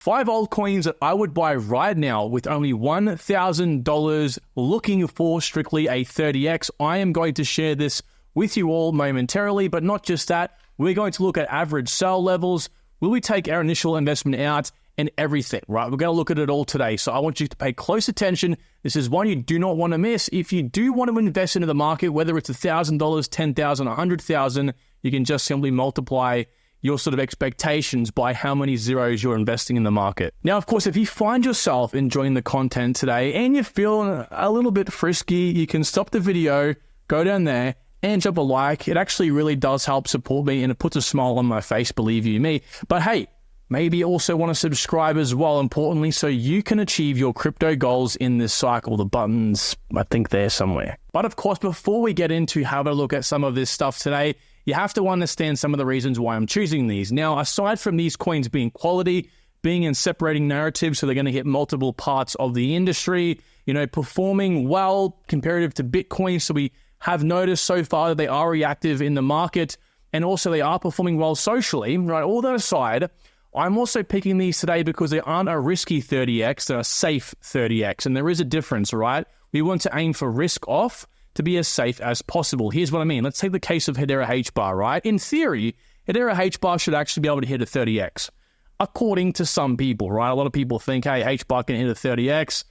5 altcoins that I would buy right now with only $1,000 looking for strictly a 30x. I am going to share this with you all momentarily, but not just that. We're going to look at average sell levels. Will we take our initial investment out and everything, right? We're going to look at it all today. So I want you to pay close attention. This is one you do not want to miss. If you do want to invest into the market, whether it's $1,000, $10,000, $100,000, you can just simply multiply your sort of expectations by how many zeros you're investing in the market. Now, of course, if you find yourself enjoying the content today and you're feeling a little bit frisky, you can stop the video, go down there and drop a like. It actually really does help support me and it puts a smile on my face, believe you me. But hey, maybe you also want to subscribe as well, importantly, so you can achieve your crypto goals in this cycle. The button's, I think, there somewhere. But of course, before we get into having a look at some of this stuff today, you have to understand some of the reasons why I'm choosing these. Now, aside from these coins being quality, being in separating narratives, so they're going to hit multiple parts of the industry, performing well comparative to Bitcoin. So we have noticed so far that they are reactive in the market, and also they are performing well socially, right? All that aside, I'm also picking these today because they aren't a risky 30x, they're a safe 30x, and there is a difference, right? We want to aim for risk off to be as safe as possible. Here's what I mean. Let's take the case of Hedera HBAR, right? In theory, Hedera HBAR should actually be able to hit a 30x, according to some people, right? A lot of people think, hey, HBAR can hit a 30x,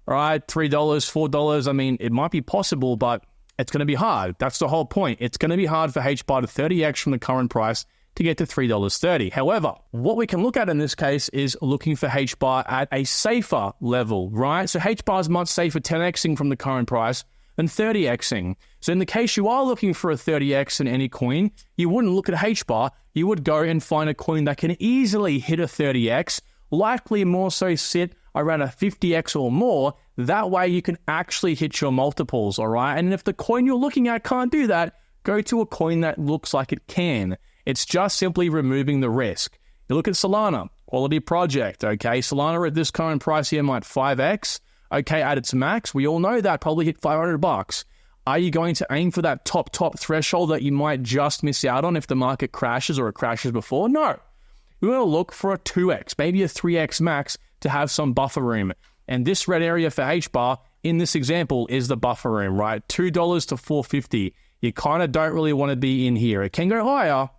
right? $3, $4. I mean, it might be possible, but it's going to be hard. That's the whole point. It's going to be hard for HBAR to 30x from the current price to get to $3.30. However, what we can look at in this case is looking for HBAR at a safer level, right? So HBAR is much safer 10xing from the current price than 30xing. So in the case you are looking for a 30x in any coin, you wouldn't look at HBAR, you would go and find a coin that can easily hit a 30x, likely more so sit around a 50x or more. That way you can actually hit your multiples, all right? And if the coin you're looking at can't do that, go to a coin that looks like it can. It's just simply removing the risk. You look at Solana, quality project, okay? Solana at this current price here might 5x, okay, at its max. We all know that, probably hit $500. Are you going to aim for that top threshold that you might just miss out on if the market crashes or it crashes before? No. We want to look for a 2x, maybe a 3x max to have some buffer room. And this red area for HBAR in this example is the buffer room, right? $2 to $4.50. You kind of don't really want to be in here. It can go higher.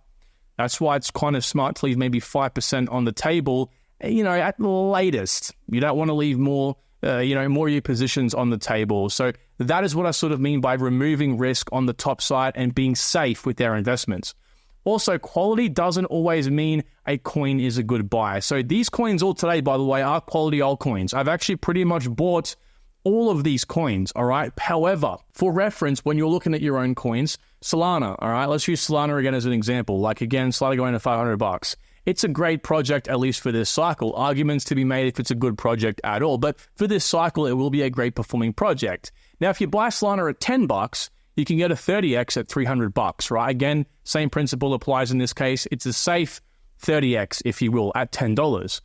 That's why it's kind of smart to leave maybe 5% on the table, at the latest. You don't want to leave more of your positions on the table. So that is what I sort of mean by removing risk on the top side and being safe with their investments. Also, quality doesn't always mean a coin is a good buy. So these coins all today, by the way, are quality altcoins. I've actually pretty much bought all of these coins, all right? However, for reference, when you're looking at your own coins, Solana, all right? Let's use Solana again as an example. Like again, Solana going to $500. It's a great project, at least for this cycle. Arguments to be made if it's a good project at all. But for this cycle, it will be a great performing project. Now, if you buy Solana at $10, you can get a 30x at $300, right? Again, same principle applies in this case. It's a safe 30x, if you will, at $10.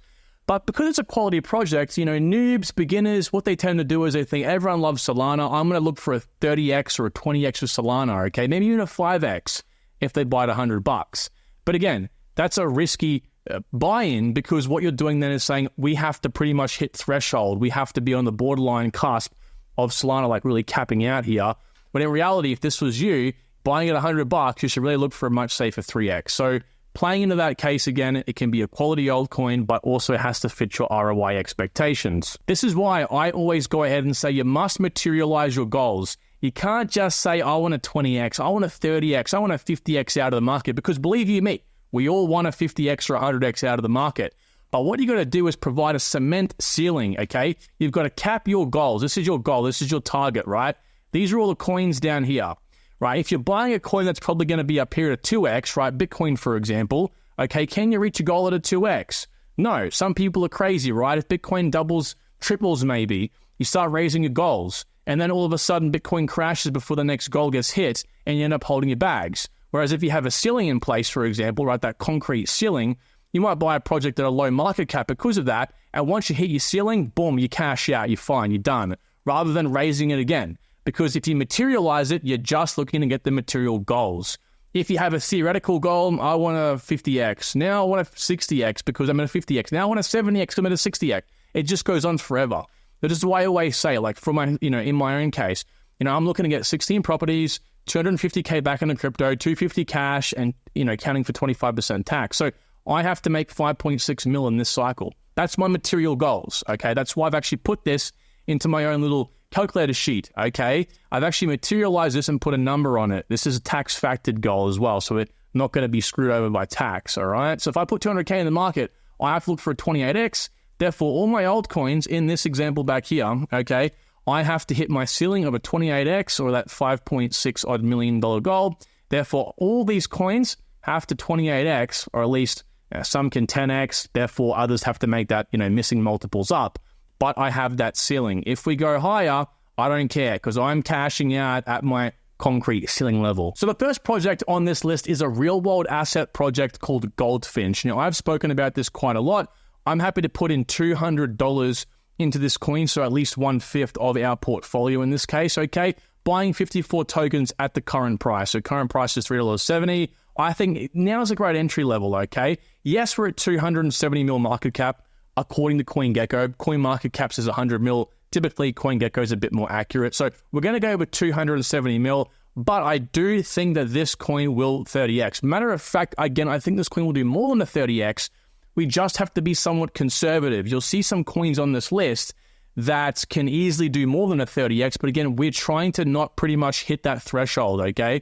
But because it's a quality project, noobs, beginners, what they tend to do is they think everyone loves Solana. I'm going to look for a 30x or a 20x of Solana, okay? Maybe even a 5x if they buy it $100. But again, that's a risky buy-in because what you're doing then is saying we have to pretty much hit threshold. We have to be on the borderline cusp of Solana, like really capping out here. But in reality, if this was you buying it $100, you should really look for a much safer 3x. So playing into that case again, it can be a quality altcoin, but also it has to fit your ROI expectations. This is why I always go ahead and say you must materialize your goals. You can't just say, I want a 20x, I want a 30x, I want a 50x out of the market, because believe you me, we all want a 50x or 100x out of the market. But what you got to do is provide a cement ceiling, okay? You've got to cap your goals. This is your goal. This is your target, right? These are all the coins down here, right? If you're buying a coin that's probably going to be up here at 2x, right? Bitcoin, for example, okay, can you reach a goal at a 2x? No, some people are crazy, right? If Bitcoin doubles, triples maybe, you start raising your goals. And then all of a sudden, Bitcoin crashes before the next goal gets hit, and you end up holding your bags. Whereas if you have a ceiling in place, for example, right, that concrete ceiling, you might buy a project at a low market cap because of that, and once you hit your ceiling, boom, you cash out, you're fine, you're done, rather than raising it again. Because if you materialize it, you're just looking to get the material goals. if you have a theoretical goal, I want a 50x. Now I want a 60x because I'm at a 50x. Now I want a 70x, I'm at a 60x. It just goes on forever. That is why I always say, like for my, in my own case, I'm looking to get 16 properties, 250K back into crypto, 250 cash, and, accounting for 25% tax. So I have to make 5.6 mil in this cycle. That's my material goals, okay? That's why I've actually put this into my own little calculator sheet, okay? I've actually materialized this and put a number on it. This is a tax factored goal as well, so it's not going to be screwed over by tax, all right? So if I put 200K in the market, I have to look for a 28x. Therefore, all my altcoins in this example back here, okay, I have to hit my ceiling of a 28x or that $5.6 odd million goal. Therefore, all these coins have to 28x, or at least some can 10x. Therefore, others have to make that, missing multiples up. But I have that ceiling. If we go higher, I don't care because I'm cashing out at my concrete ceiling level. So the first project on this list is a real-world asset project called Goldfinch. I've spoken about this quite a lot. I'm happy to put in $200 into this coin, so at least 1/5 of our portfolio in this case, okay? Buying 54 tokens at the current price. So current price is $3.70. I think now is a great entry level, okay? Yes, we're at 270 mil market cap, according to CoinGecko. Coin market caps is 100 mil. Typically, CoinGecko is a bit more accurate. So we're going to go with 270 mil, but I do think that this coin will 30x. Matter of fact, again, I think this coin will do more than a 30x. We just have to be somewhat conservative. You'll see some coins on this list that can easily do more than a 30x, but again, we're trying to not pretty much hit that threshold, okay?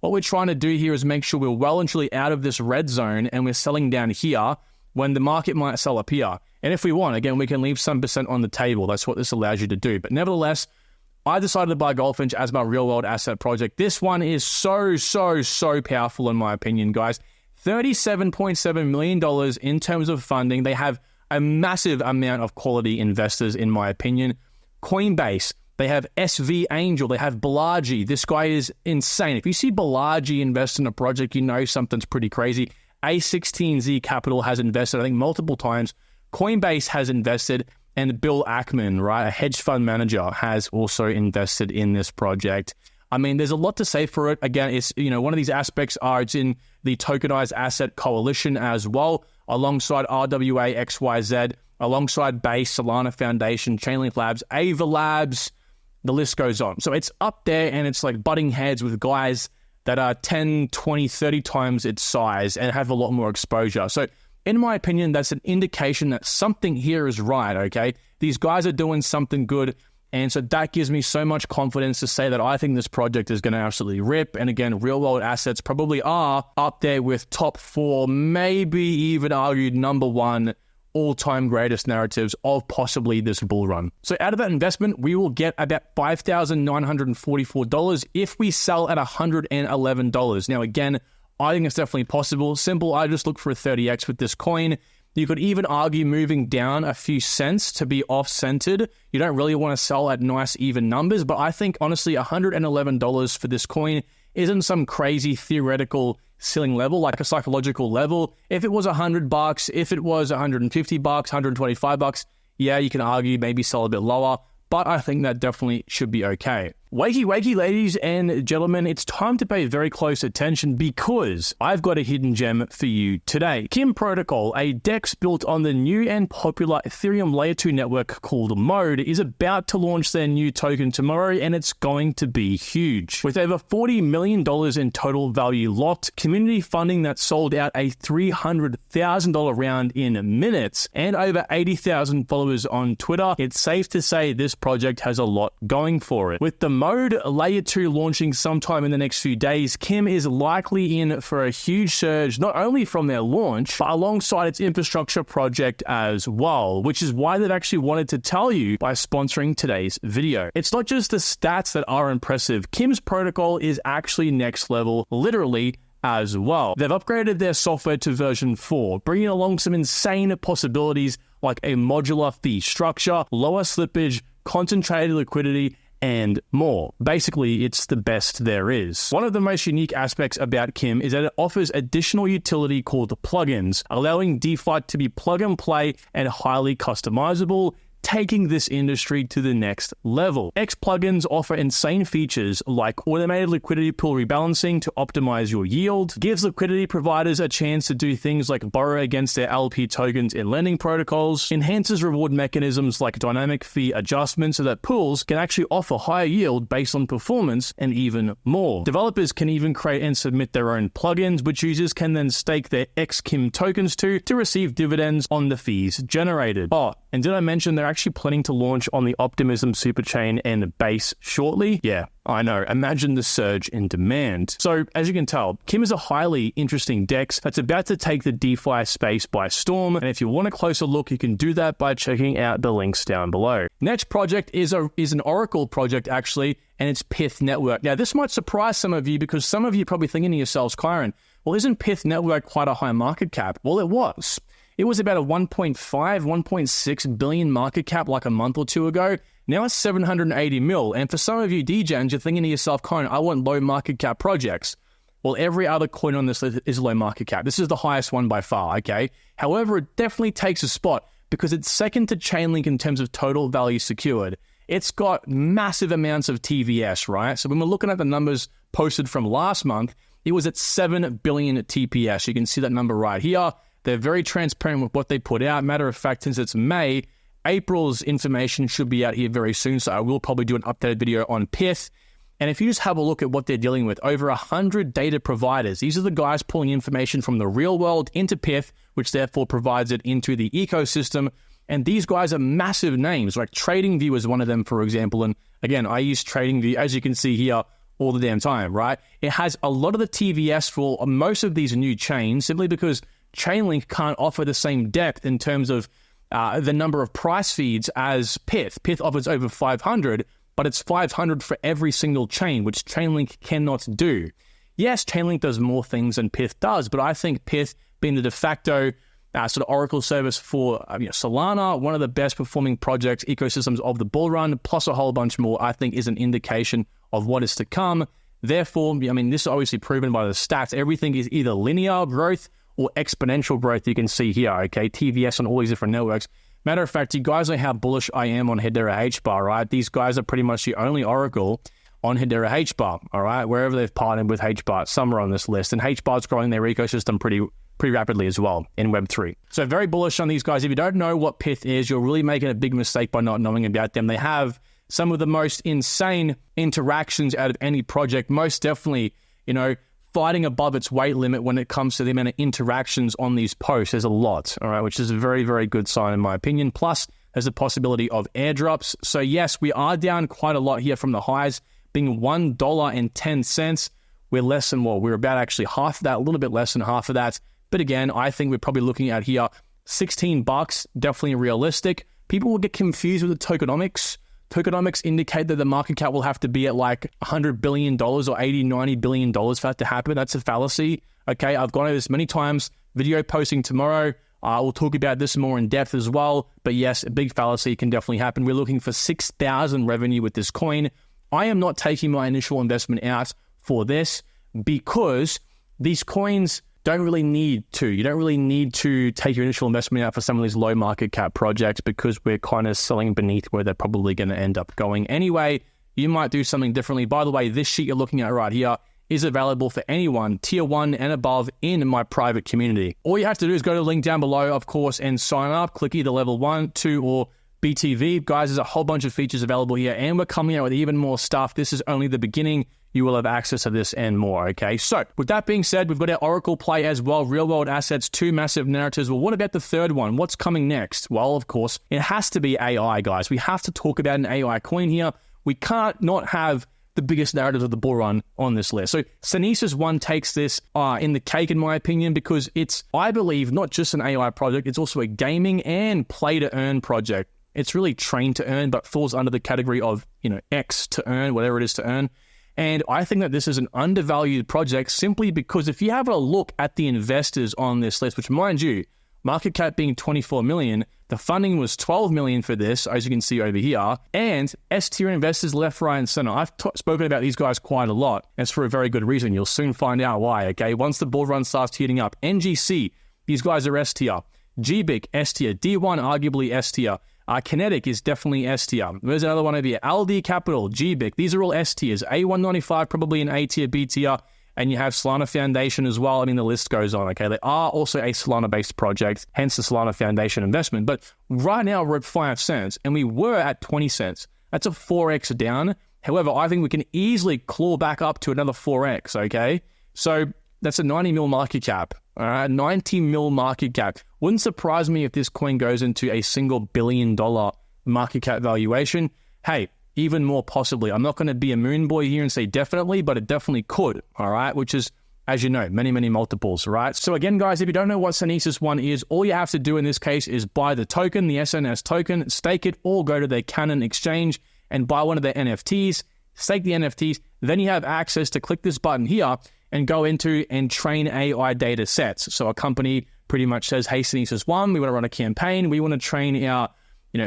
What we're trying to do here is make sure we're well and truly out of this red zone and we're selling down here when the market might sell up here. And if we want, again, we can leave some percent on the table. That's what this allows you to do. But nevertheless, I decided to buy Goldfinch as my real-world asset project. This one is so powerful in my opinion, guys. $37.7 million in terms of funding. They have a massive amount of quality investors, in my opinion. Coinbase, they have SV Angel, they have Balaji. This guy is insane. If you see Balaji invest in a project, you know something's pretty crazy. A16Z Capital has invested, I think, multiple times. Coinbase has invested, and Bill Ackman, right, a hedge fund manager, has also invested in this project. I mean, there's a lot to say for it. Again, it's, one of these aspects it's in the Tokenized Asset Coalition as well, alongside RWA XYZ, alongside Base, Solana Foundation, Chainlink Labs, Ava Labs, the list goes on. So it's up there, and it's like butting heads with guys that are 10, 20, 30 times its size and have a lot more exposure. So in my opinion, that's an indication that something here is right, okay? These guys are doing something good. And so that gives me so much confidence to say that I think this project is going to absolutely rip. And again, real-world assets probably are up there with top 4, maybe even argued number 1 all-time greatest narratives of possibly this bull run. So out of that investment, we will get about $5,944 if we sell at $111. Now, again, I think it's definitely possible. Simple, I just look for a 30x with this coin. You could even argue moving down a few cents to be off-centered. You don't really want to sell at nice, even numbers, but I think, honestly, $111 for this coin isn't some crazy theoretical ceiling level, like a psychological level. If it was $100, if it was $150, $125, yeah, you can argue maybe sell a bit lower, but I think that definitely should be okay. Wakey, ladies and gentlemen, it's time to pay very close attention because I've got a hidden gem for you today. Kim Protocol, a DEX built on the new and popular Ethereum Layer 2 network called Mode, is about to launch their new token tomorrow, and it's going to be huge. With over $40 million in total value locked, community funding that sold out a $300,000 round in minutes, and over 80,000 followers on Twitter, it's safe to say this project has a lot going for it. With the Mode Layer 2 launching sometime in the next few days, Kim is likely in for a huge surge, not only from their launch, but alongside its infrastructure project as well, which is why they've actually wanted to tell you by sponsoring today's video. It's not just the stats that are impressive. Kim's protocol is actually next level, literally, as well. They've upgraded their software to version 4, bringing along some insane possibilities like a modular fee structure, lower slippage, concentrated liquidity, and more. Basically, it's the best there is. One of the most unique aspects about Kim is that it offers additional utility called plugins, allowing DeFi to be plug and play and highly customizable, taking this industry to the next level. X plugins offer insane features like automated liquidity pool rebalancing to optimize your yield, gives liquidity providers a chance to do things like borrow against their LP tokens in lending protocols, enhances reward mechanisms like dynamic fee adjustments so that pools can actually offer higher yield based on performance, and even more. Developers can even create and submit their own plugins, which users can then stake their XKIM tokens to receive dividends on the fees generated. Oh, and did I mention they're actually planning to launch on the Optimism Superchain and Base shortly? Yeah, I know. Imagine the surge in demand. So, as you can tell, Kim is a highly interesting DEX that's about to take the DeFi space by storm. And if you want a closer look, you can do that by checking out the links down below. Next project is an Oracle project, actually, and it's Pith Network. Now, this might surprise some of you because some of you are probably thinking to yourselves, Kyron, well, isn't Pith Network quite a high market cap? Well, it was. It was about a 1.6 billion market cap like a month or two ago. Now it's 780 mil. And for some of you DJs, you're thinking to yourself, Kyron, I want low market cap projects. Well, every other coin on this list is low market cap. This is the highest one by far, okay? However, it definitely takes a spot because it's second to Chainlink in terms of total value secured. It's got massive amounts of TVS, right? So when we're looking at the numbers posted from last month, it was at 7 billion TPS. You can see that number right here. They're very transparent with what they put out. Matter of fact, since it's May, April's information should be out here very soon, so I will probably do an updated video on Pyth. And if you just have a look at what they're dealing with, over 100 data providers. These are the guys pulling information from the real world into Pyth, which therefore provides it into the ecosystem. And these guys are massive names, like TradingView is one of them, for example. And again, I use TradingView, as you can see here, all the damn time, right? It has a lot of the TVS for most of these new chains, simply because Chainlink can't offer the same depth in terms of the number of price feeds as Pyth. Pyth offers over 500, but it's 500 for every single chain, which Chainlink cannot do. Yes, Chainlink does more things than Pyth does, but I think Pyth, being the de facto sort of Oracle service for Solana, one of the best performing projects, ecosystems of the bull run, plus a whole bunch more, I think is an indication of what is to come. Therefore, I mean, this is obviously proven by the stats. Everything is either linear growth or exponential growth. You can see here, okay, TVS on all these different networks. Matter of fact, you guys know how bullish I am on Hedera HBAR, right? These guys are pretty much the only Oracle on Hedera HBAR, all right? Wherever they've partnered with HBAR, some are on this list. And HBAR's growing their ecosystem pretty rapidly as well in Web3. So very bullish on these guys. If you don't know what Pyth is, you're really making a big mistake by not knowing about them. They have some of the most insane interactions out of any project. Most definitely, fighting above its weight limit when it comes to the amount of interactions on these posts. There's a lot, all right, which is a very, very good sign in my opinion. Plus, there's a possibility of airdrops. So yes, we are down quite a lot here from the highs, being $1.10. We're less than what? We're about actually half of that, a little bit less than half of that. But again, I think we're probably looking at here $16, definitely realistic. People will get confused with the tokenomics. Tokenomics indicate that the market cap will have to be at like $100 billion or $80-90 billion for that to happen. That's a fallacy. Okay, I've gone over this many times. Video posting tomorrow. We'll talk about this more in depth as well. But yes, a big fallacy can definitely happen. We're looking for 6,000 revenue with this coin. I am not taking my initial investment out for this because these coins don't really need to. You don't really need to take your initial investment out for some of these low market cap projects because we're kind of selling beneath where they're probably going to end up going anyway. You might do something differently. By the way, this sheet you're looking at right here is available for anyone, tier 1 and above, in my private community. All you have to do is go to the link down below, of course, and sign up. Click either level 1, 2, or BTV. Guys, there's a whole bunch of features available here, and we're coming out with even more stuff. This is only the beginning. You will have access to this and more, okay? So, with that being said, we've got our Oracle play as well, real-world assets, 2 massive narratives. Well, what about the third one? What's coming next? Well, of course, it has to be AI, guys. We have to talk about an AI coin here. We can't not have the biggest narrative of the bull run on this list. So, Synesis one takes this in the cake, in my opinion, because it's, I believe, not just an AI project, it's also a gaming and play-to-earn project. It's really train to earn, but falls under the category of, X to earn, whatever it is to earn. And I think that this is an undervalued project simply because if you have a look at the investors on this list, which mind you, market cap being 24 million, the funding was 12 million for this, as you can see over here, and S-tier investors left, right, and center. I've spoken about these guys quite a lot, and it's for a very good reason. You'll soon find out why, okay? Once the bull run starts heating up. NGC, these guys are S-tier. GBIC, S-tier. D1, arguably S-tier. Kinetic is definitely S tier. There's another one over here. LD Capital, GBIC. These are all S tiers. A195 probably an A tier, B tier. And you have Solana Foundation as well. I mean, the list goes on, okay? They are also a Solana-based project, hence the Solana Foundation investment. But right now, we're at 5 cents, and we were at 20 cents. That's a 4x down. However, I think we can easily claw back up to another 4x, okay? So that's a 90 mil market cap, all right? 90 mil market cap. Wouldn't surprise me if this coin goes into a single $1 billion market cap valuation. Hey, even more possibly. I'm not going to be a moon boy here and say definitely, but it definitely could, all right? Which is, as you know, many, many multiples, right? So again, guys, if you don't know what Synesis 1 is, all you have to do in this case is buy the token, the SNS token, stake it, or go to their Canon exchange and buy one of their NFTs, stake the NFTs. Then you have access to click this button here and go into and train AI data sets. So a company pretty much says, hey, Synesis 1, we want to run a campaign. We want to train our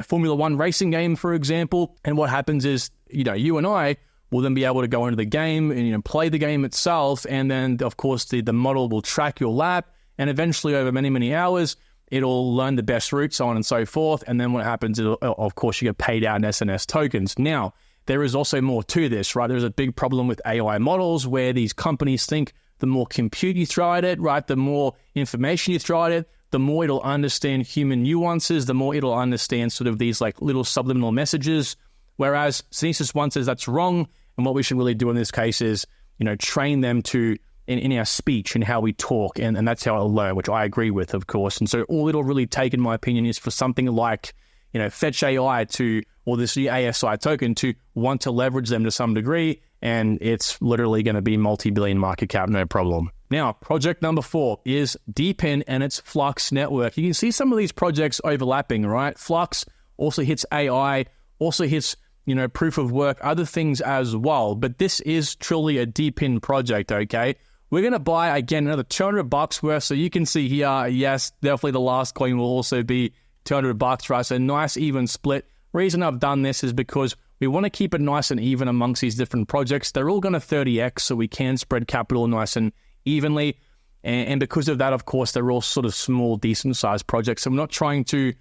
Formula One racing game, for example. And what happens is, you and I will then be able to go into the game and, play the game itself. And then, of course, the model will track your lap. And eventually, over many, many hours, it'll learn the best route, so on and so forth. And then what happens is, of course, you get paid out in SNS tokens. Now, there is also more to this, right? There's a big problem with AI models where these companies think the more compute you throw at it, right, the more information you throw at it, the more it'll understand human nuances, the more it'll understand sort of these like little subliminal messages. Whereas Synesis 1 says that's wrong. And what we should really do in this case is, train them to in our speech and how we talk. And that's how it'll learn, which I agree with, of course. And so all it'll really take, in my opinion, is for something like, Fetch AI or this ASI token to want to leverage them to some degree. And it's literally going to be multi-billion market cap, no problem. Now, project number 4 is DePIN and its Flux network. You can see some of these projects overlapping, right? Flux also hits AI, also hits, proof of work, other things as well. But this is truly a DePIN project, okay? We're going to buy, again, another $200 worth. So you can see here, yes, definitely the last coin will also be $200, right? So nice even split. Reason I've done this is because we want to keep it nice and even amongst these different projects. They're all going to 30x, so we can spread capital nice and evenly. And because of that, of course, they're all sort of small, decent-sized projects. So I'm not trying to,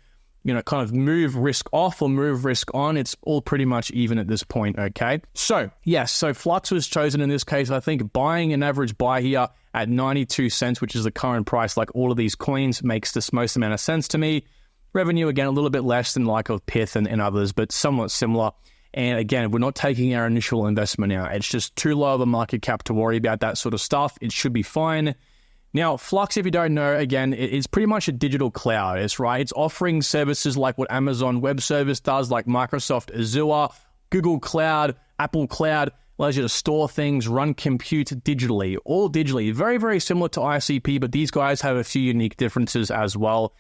kind of move risk off or move risk on. It's all pretty much even at this point, okay? So, yes, so Flux was chosen in this case. I think buying an average buy here at 92 cents, which is the current price, like all of these coins, makes this most amount of sense to me. Revenue, again, a little bit less than like of Pith and others, but somewhat similar. And again, we're not taking our initial investment now. It's just too low of a market cap to worry about that sort of stuff. It should be fine. Now, Flux, if you don't know, again, it's pretty much a digital cloud. It's right. It's offering services like what Amazon Web Service does, like Microsoft Azure, Google Cloud, Apple Cloud, allows you to store things, run compute digitally, all digitally. Very, very similar to ICP, but these guys have a few unique differences as well.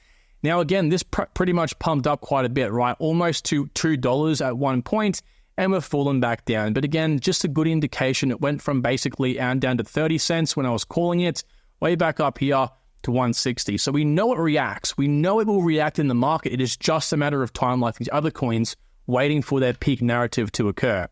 Now, again, this pretty much pumped up quite a bit, right? Almost to $2 at one point, and we've fallen back down. But again, just a good indication. It went from basically down to 30 cents when I was calling it, way back up here to 160. So we know it reacts. We know it will react in the market. It is just a matter of time, like these other coins, waiting for their peak narrative to occur.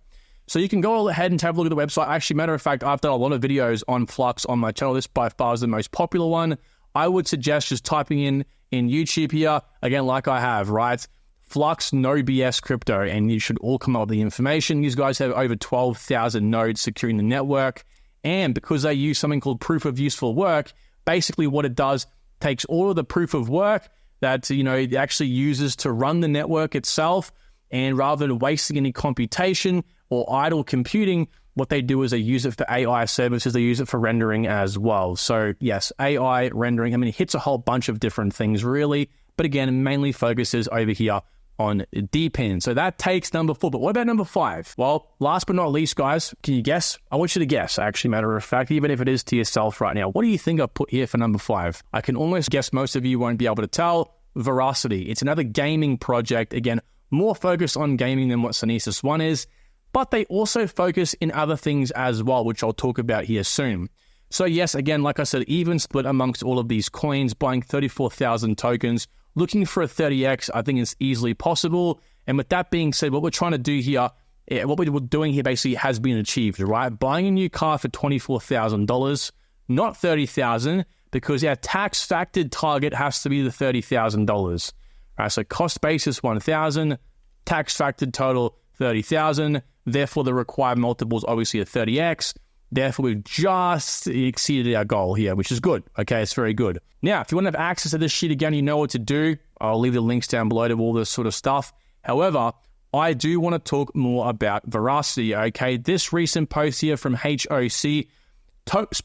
So you can go ahead and have a look at the website. Actually, matter of fact, I've done a lot of videos on Flux on my channel. This by far is the most popular one. I would suggest just typing in YouTube here, again, like I have, right? Flux, no BS crypto, and you should all come up with the information. These guys have over 12,000 nodes securing the network. And because they use something called proof of useful work, basically what it does takes all of the proof of work that, it actually uses to run the network itself. And rather than wasting any computation or idle computing, what they do is they use it for AI services. They use it for rendering as well. So yes, AI rendering, it hits a whole bunch of different things really. But again, it mainly focuses over here on DePIN. So that takes number 4. But what about number 5? Well, last but not least, guys, can you guess? I want you to guess, actually, matter of fact, even if it is to yourself right now. What do you think I put here for number 5? I can almost guess most of you won't be able to tell. Verasity. It's another gaming project. Again, more focused on gaming than what Synesis 1 is. But they also focus in other things as well, which I'll talk about here soon. So yes, again, like I said, even split amongst all of these coins, buying 34,000 tokens, looking for a 30x, I think it's easily possible. And with that being said, what we're trying to do here, what we're doing here basically has been achieved, right? Buying a new car for $24,000, not $30,000, because our tax factored target has to be the $30,000, All right, so cost basis 1,000, tax factored total 30,000. Therefore, the required multiple is obviously a 30x. Therefore, we've just exceeded our goal here, which is good. Okay, it's very good. Now, if you want to have access to this sheet again, you know what to do. I'll leave the links down below to all this sort of stuff. However, I do want to talk more about Verasity, okay? This recent post here from HOC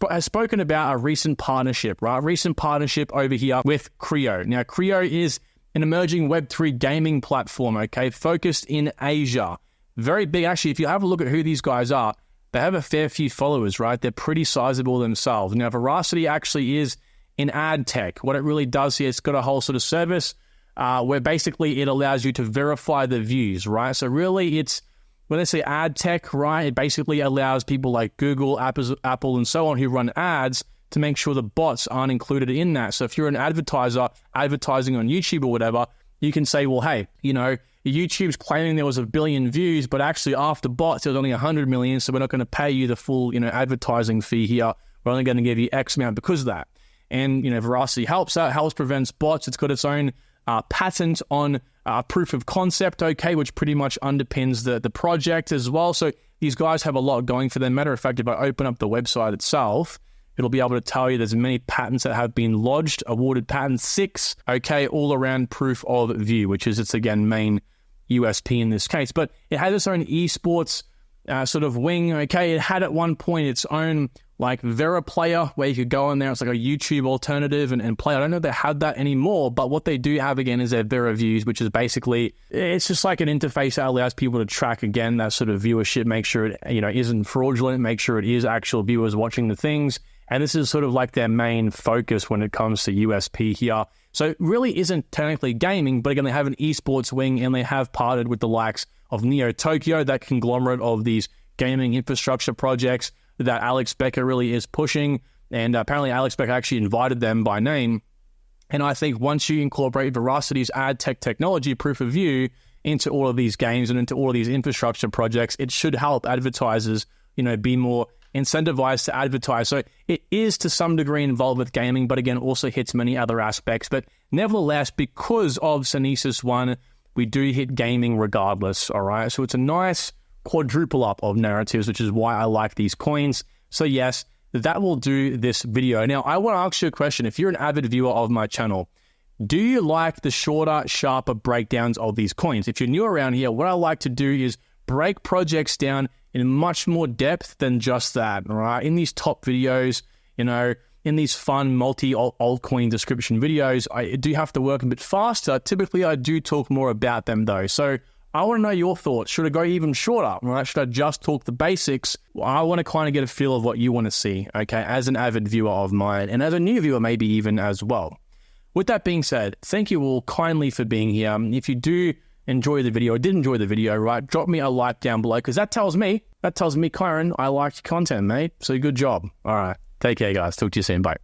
has spoken about a recent partnership, right? Recent partnership over here with Creo. Now, Creo is an emerging Web3 gaming platform, okay? Focused in Asia. Very big. Actually, if you have a look at who these guys are, they have a fair few followers, right? They're pretty sizable themselves. Now, Verasity actually is in ad tech. What it really does here, it's got a whole sort of service where basically it allows you to verify the views, right? So really it's, when they say ad tech, right, it basically allows people like Google, Apple, and so on who run ads to make sure the bots aren't included in that. So if you're an advertiser advertising on YouTube or whatever, you can say, well, hey, you know, YouTube's claiming there was 1 billion views, but actually after bots, there was only 100 million, so we're not going to pay you the full, you know, advertising fee here. We're only going to give you X amount because of that. And, you know, Verasity helps out, helps prevents bots. It's got its own patent on proof of concept, okay, which pretty much underpins the project as well. So these guys have a lot going for them. Matter of fact, if I open up the website itself, it'll be able to tell you there's many patents that have been lodged, awarded patent 6, okay, all around proof of view, which is its, again, main USP in this case. But it has its own esports sort of wing, okay. It had at one point its own like Vera player where you could go in there. It's like a YouTube alternative and play. I don't know if they had that anymore, but what they do have again is their Vera views, which is basically, it's just like an interface that allows people to track again that sort of viewership, make sure it, you know, isn't fraudulent, make sure it is actual viewers watching the things. And this is sort of like their main focus when it comes to USP here. So it really isn't technically gaming, but again, they have an esports wing and they have partnered with the likes of Neo Tokyo, that conglomerate of these gaming infrastructure projects that Alex Becker really is pushing. And apparently Alex Becker actually invited them by name. And I think once you incorporate Veracity's ad tech technology, proof of view, into all of these games and into all of these infrastructure projects, it should help advertisers, you know, be more incentivized to advertise. So it is to some degree involved with gaming, but again, also hits many other aspects. But nevertheless, because of Synesis 1, we do hit gaming regardless, all right? So it's a nice quadruple up of narratives, which is why I like these coins. So yes, that will do this video. Now, I want to ask you a question. If you're an avid viewer of my channel, do you like the shorter, sharper breakdowns of these coins? If you're new around here, what I like to do is break projects down in much more depth than just that, all right? In these top videos, you know, in these fun multi-altcoin description videos, I do have to work a bit faster. Typically, I do talk more about them though. So I want to know your thoughts. Should I go even shorter? Right? Should I just talk the basics? Well, I want to kind of get a feel of what you want to see, okay, as an avid viewer of mine and as a new viewer maybe even as well. With that being said, thank you all kindly for being here. If you do enjoy the video or did enjoy the video, right, drop me a like down below because that tells me, Kyron, I liked your content, mate. So good job. All right. Take care, guys. Talk to you soon. Bye.